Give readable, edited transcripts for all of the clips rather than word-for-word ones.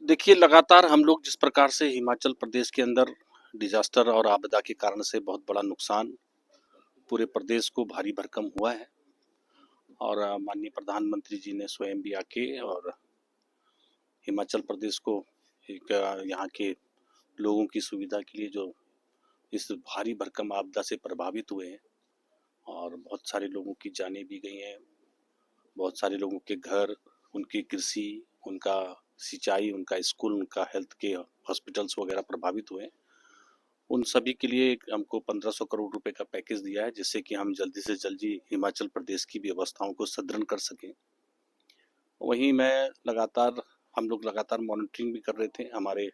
देखिए, लगातार हम लोग जिस प्रकार से हिमाचल प्रदेश के अंदर डिजास्टर और आपदा के कारण से बहुत बड़ा नुकसान पूरे प्रदेश को भारी भरकम हुआ है। और माननीय प्रधानमंत्री जी ने स्वयं भी आके और हिमाचल प्रदेश को एक यहाँ के लोगों की सुविधा के लिए जो इस भारी भरकम आपदा से प्रभावित हुए हैं और बहुत सारे लोगों की जानें भी गई हैं, बहुत सारे लोगों के घर, उनकी कृषि, उनका सिंचाई, उनका स्कूल, उनका हेल्थ के हॉस्पिटल्स वगैरह प्रभावित हुए हैं। उन सभी के लिए एक हमको 1500 करोड़ रुपए का पैकेज दिया है, जिससे कि हम जल्दी से जल्दी हिमाचल प्रदेश की व्यवस्थाओं को सुदृढ़ कर सकें। वहीं हम लोग लगातार मॉनिटरिंग भी कर रहे थे। हमारे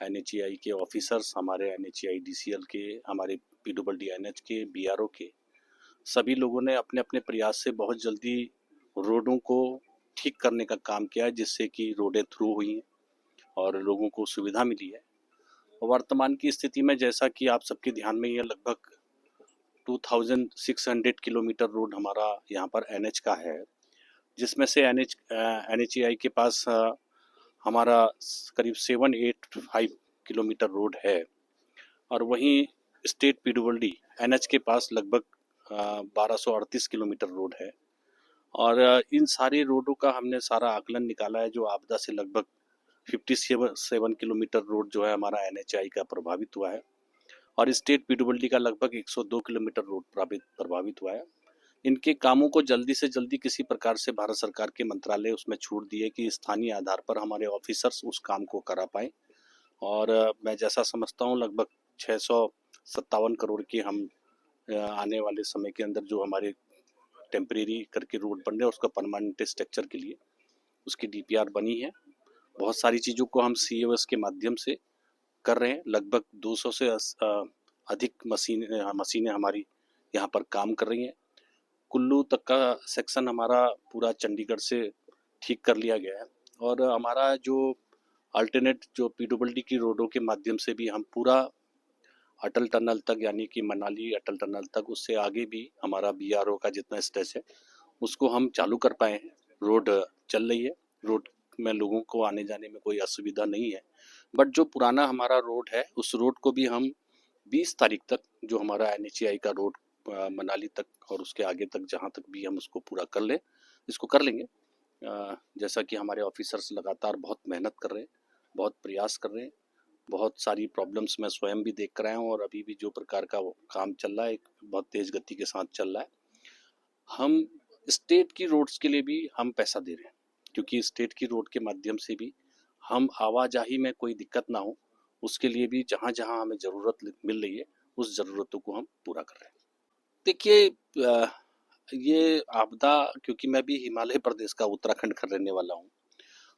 NHAI के ऑफिसर्स, हमारे NHAI DCL के, हमारे PWD-NH के, BRO के सभी लोगों ने अपने अपने प्रयास से बहुत जल्दी रोडों को ठीक करने का काम किया है, जिससे कि रोडें थ्रू हुई हैं और लोगों को सुविधा मिली है। वर्तमान की स्थिति में जैसा कि आप सबके ध्यान में ही है, लगभग 2600 किलोमीटर रोड हमारा यहाँ पर NH का है, जिसमें से NHAI के पास हमारा करीब 785 किलोमीटर रोड है। और वहीं स्टेट PWD NH के पास लगभग 1238 किलोमीटर रोड है। और इन सारे रोडों का हमने सारा आकलन निकाला है, जो आपदा से लगभग 57 किलोमीटर रोड जो है हमारा NHAI का प्रभावित हुआ है और स्टेट PWD का लगभग 102 किलोमीटर रोड प्रभावित हुआ है। इनके कामों को जल्दी से जल्दी किसी प्रकार से भारत सरकार के मंत्रालय उसमें छूट दिए कि स्थानीय आधार पर हमारे ऑफिसर्स उस काम को करा पाए। और मैं जैसा समझता हूँ लगभग 657 करोड़ की हम आने वाले समय के अंदर जो हमारे टेम्परेरी करके रोड बन रहे हैं उसका परमानेंट स्ट्रक्चर के लिए उसकी DPR बनी है। बहुत सारी चीज़ों को हम COS के माध्यम से कर रहे हैं। लगभग 200 से अधिक मशीनें हमारी यहाँ पर काम कर रही हैं। कुल्लू तक का सेक्शन हमारा पूरा चंडीगढ़ से ठीक कर लिया गया है। और हमारा जो अल्टरनेट जो PWD की रोडों के माध्यम से भी हम पूरा अटल टनल तक, यानी कि मनाली अटल टनल तक, उससे आगे भी हमारा BRO का जितना स्ट्रेच है उसको हम चालू कर पाए हैं। रोड चल रही है, रोड में लोगों को आने जाने में कोई असुविधा नहीं है। बट जो पुराना हमारा रोड है उस रोड को भी हम 20 तारीख तक, जो हमारा NHAI का रोड मनाली तक और उसके आगे तक जहाँ तक भी हम उसको पूरा कर लें, इसको कर लेंगे। जैसा कि हमारे ऑफिसर्स लगातार बहुत मेहनत कर रहे हैं, बहुत प्रयास कर रहे हैं। बहुत सारी प्रॉब्लम्स मैं स्वयं भी देख कर आया हूँ और अभी भी जो प्रकार का काम चल रहा है एक बहुत तेज गति के साथ चल रहा है। हम स्टेट की रोड्स के लिए भी हम पैसा दे रहे हैं, क्योंकि स्टेट की रोड के माध्यम से भी हम आवाजाही में कोई दिक्कत ना हो, उसके लिए भी जहाँ जहाँ हमें ज़रूरत मिल रही है उस ज़रूरतों को हम पूरा कर रहे हैं। देखिए, ये आपदा, क्योंकि मैं भी हिमालय प्रदेश का उत्तराखंड का रहने वाला हूँ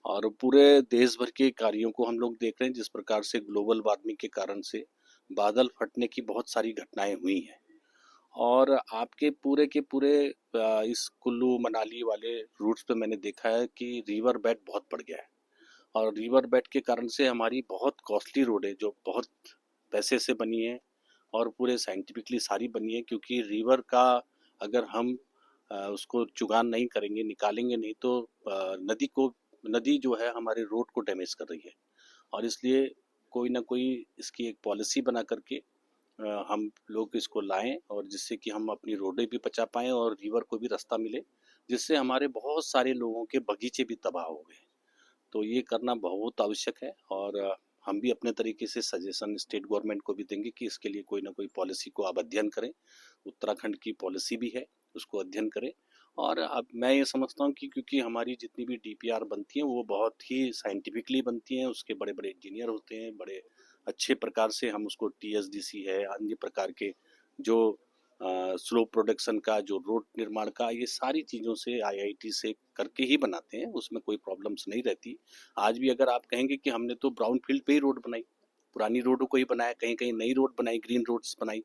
और पूरे देश भर के कार्यों को हम लोग देख रहे हैं। जिस प्रकार से ग्लोबल वार्मिंग के कारण से बादल फटने की बहुत सारी घटनाएं हुई हैं और आपके पूरे के पूरे इस कुल्लू मनाली वाले रूट्स पे मैंने देखा है कि रिवर बेड बहुत बढ़ गया है। और रिवर बेड के कारण से हमारी बहुत कॉस्टली रोड है जो बहुत पैसे से बनी है और पूरे साइंटिफिकली सारी बनी है, क्योंकि रिवर का अगर हम उसको चुगान नहीं करेंगे, निकालेंगे नहीं, तो नदी जो है हमारे रोड को डैमेज कर रही है। और इसलिए कोई ना कोई इसकी एक पॉलिसी बना करके हम लोग इसको लाएं और जिससे कि हम अपनी रोडें भी बचा पाएं और रिवर को भी रास्ता मिले, जिससे हमारे बहुत सारे लोगों के बगीचे भी तबाह हो गए। तो ये करना बहुत आवश्यक है और हम भी अपने तरीके से सजेशन स्टेट गवर्नमेंट को भी देंगे कि इसके लिए कोई ना कोई पॉलिसी को आप अध्ययन करें। उत्तराखंड की पॉलिसी भी है, उसको अध्ययन करें। और अब मैं ये समझता हूँ कि क्योंकि हमारी जितनी भी DPR बनती हैं वो बहुत ही साइंटिफिकली बनती हैं, उसके बड़े बड़े इंजीनियर होते हैं, बड़े अच्छे प्रकार से हम उसको TSDC है, अन्य प्रकार के जो स्लो प्रोडक्शन का, जो रोड निर्माण का, ये सारी चीज़ों से IIT से करके ही बनाते हैं, उसमें कोई प्रॉब्लम्स नहीं रहती। आज भी अगर आप कहेंगे कि हमने तो ब्राउन फील्ड पे ही रोड बनाई, पुरानी रोडों को ही बनाया, कहीं कहीं नई रोड बनाई, ग्रीन रोड्स बनाई,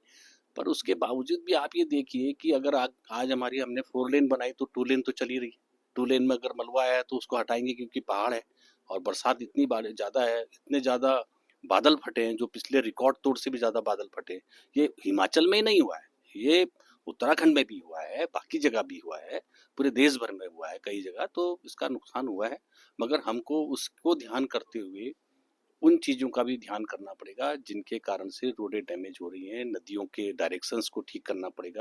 पर उसके बावजूद भी आप ये देखिए कि अगर आज हमारी हमने 4 लेन बनाई तो 2 लेन तो चली रही। 2 लेन में अगर मलबा आया तो उसको हटाएंगे क्योंकि पहाड़ है और बरसात इतनी ज़्यादा है, इतने ज़्यादा बादल फटे हैं, जो पिछले रिकॉर्ड तोड़ से भी ज़्यादा बादल फटे। ये हिमाचल में ही नहीं हुआ है, ये उत्तराखंड में भी हुआ है, बाकी जगह भी हुआ है, पूरे देश भर में हुआ है कई जगह, तो इसका नुकसान हुआ है। मगर हमको उसको ध्यान करते हुए उन चीज़ों का भी ध्यान करना पड़ेगा जिनके कारण से रोडें डैमेज हो रही हैं, नदियों के डायरेक्शंस को ठीक करना पड़ेगा।